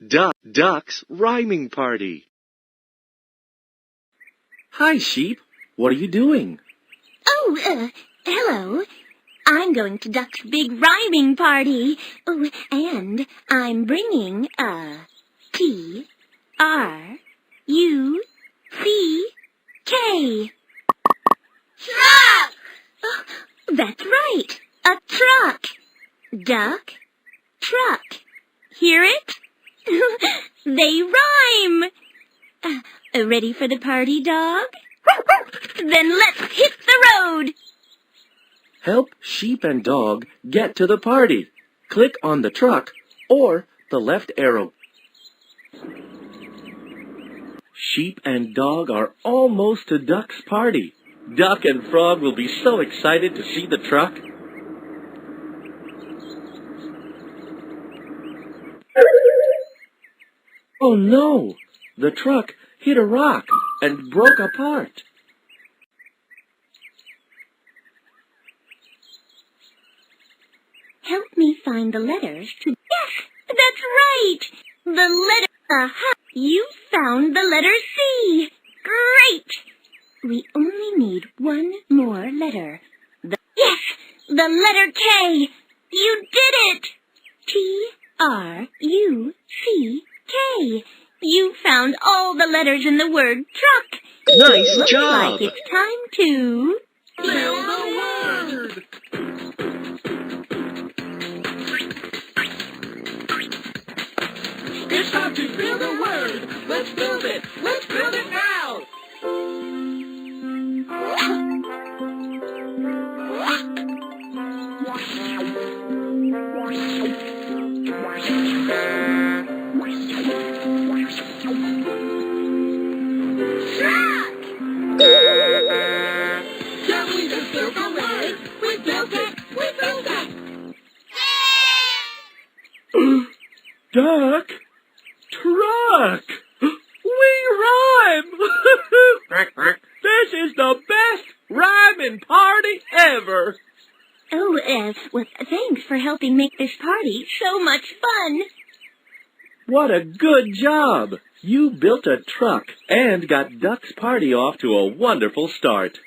Duck's Rhyming Party. Hi, Sheep. What are you doing? Oh, hello. I'm going to Duck's big rhyming party. Oh, and I'm bringing a T-R-U-C-K. Truck! Oh, that's right. A truck. Duck, truck. Hear it? They rhyme. Ready for the party, dog? Then let's hit the road. Help Sheep and Dog get to the party. Click on the truck or the left arrow. Sheep and Dog are almost to Duck's party. Duck and Frog will be so excited to see the truck. Oh no! The truck hit a rock and broke apart. Help me find the letters to... Yes, that's right! The letter... Aha! You found the letter C! Great! We only need one more letter. Yes! The letter K! You did it! T-R-U-C-K. You found all the letters in the word truck. Nice Looks job! like it's time to... Build a word! It's time to build a word. Let's build it. Let's build it now. Yeah, we just built a word. We built it. We built it. Duck! Truck! We rhyme! This is the best rhyming party ever! Oh, well, thanks for helping make this party so much fun. What a good job! You built a truck and got Duck's party off to a wonderful start.